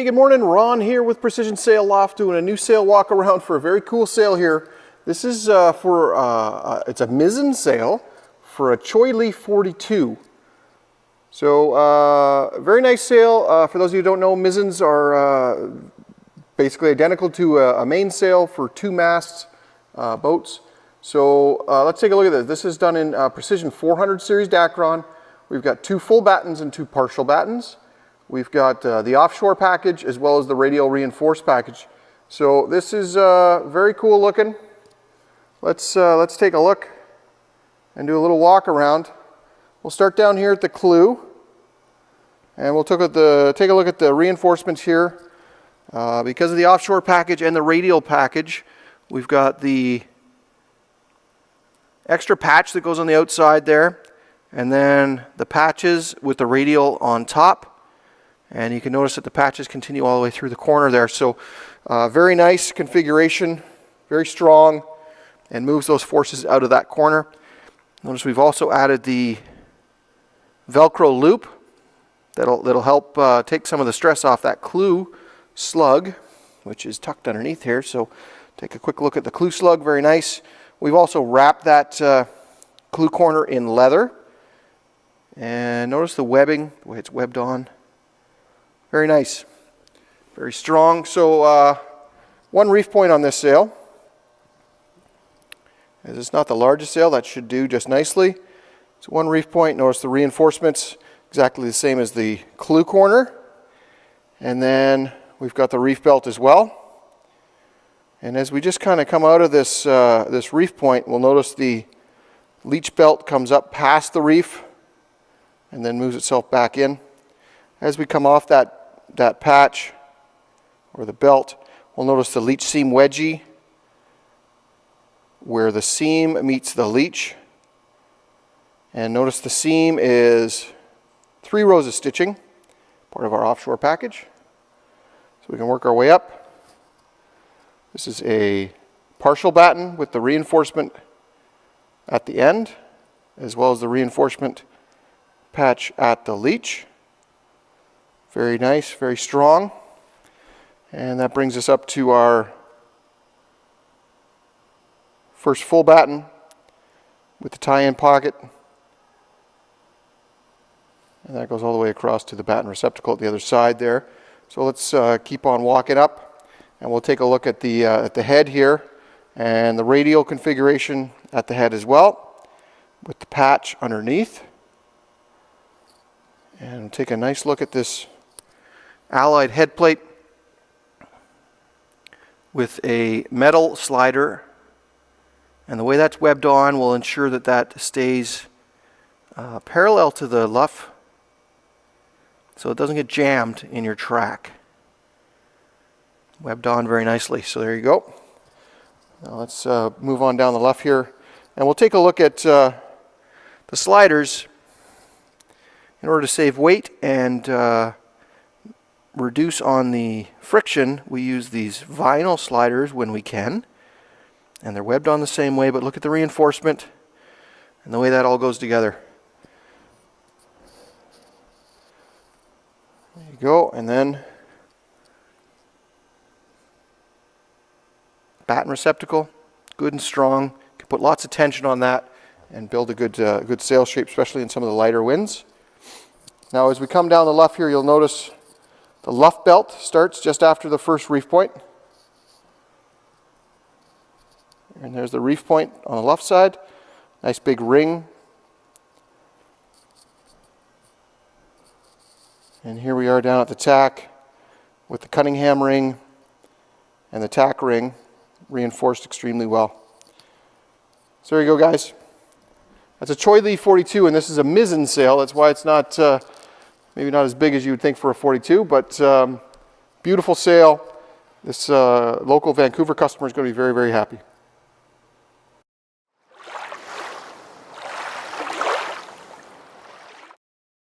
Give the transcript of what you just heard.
Hey, good morning. Ron here with Precision Sail Loft doing a new sail walk around for a very cool sail here. This is it's a Mizzen sail for a Cheoy Leaf 42. So very nice sail. For those of you who don't know, Mizzens are basically identical to a mainsail for 2 masts boats. So let's take a look at this. This is done in Precision 400 series Dacron. We've got 2 full battens and 2 partial battens. We've got the offshore package as well as the radial reinforced package. So this is very cool looking. Let's take a look and do a little walk around. We'll start down here at the clew, and we'll take a look at the reinforcements here. Because of the offshore package and the radial package, we've got the extra patch that goes on the outside there, and then the patches with the radial on top. And you can notice that the patches continue all the way through the corner there. So very nice configuration, very strong, and moves those forces out of that corner. Notice we've also added the Velcro loop that'll help take some of the stress off that clew slug, which is tucked underneath here. So take a quick look at the clew slug, very nice. We've also wrapped that clew corner in leather. And notice the webbing, the way it's webbed on. Very nice, very strong. So one reef point on this sail. As it's not the largest sail, that should do just nicely. So one reef point. Notice the reinforcements exactly the same as the clew corner. And then we've got the reef belt as well. And as we just kind of come out of this this reef point, we'll notice the leech belt comes up past the reef and then moves itself back in. As we come off that patch or the belt, we'll notice the leech seam wedgie where the seam meets the leech. And notice the seam is 3 rows of stitching, part of our offshore package. So we can work our way up. This is a partial batten with the reinforcement at the end, as well as the reinforcement patch at the leech. Very nice, very strong. And that brings us up to our first full batten with the tie-in pocket. And that goes all the way across to the batten receptacle at the other side there. So let's keep on walking up, and we'll take a look at the head here and the radial configuration at the head as well, with the patch underneath. And we'll take a nice look at this allied head plate with a metal slider, and the way that's webbed on will ensure that that stays parallel to the luff so it doesn't get jammed in your track. Webbed on very nicely. So there you go. Now let's move on down the luff here, and we'll take a look at the sliders. In order to save weight and reduce on the friction, we use these vinyl sliders when we can, and they're webbed on the same way, but look at the reinforcement and the way that all goes together. There you go. And then batten receptacle, good and strong. You can put lots of tension on that and build a good sail shape, especially in some of the lighter winds. Now as we come down the luff here, you'll notice the luff belt starts just after the first reef point. And there's the reef point on the luff side. Nice big ring. And here we are down at the tack with the Cunningham ring and the tack ring reinforced extremely well. So there you go, guys. That's a Cheoy Leaf 42, and this is a Mizzen sail. That's why it's not maybe not as big as you would think for a 42, but beautiful sail. This local Vancouver customer is going to be very, very happy.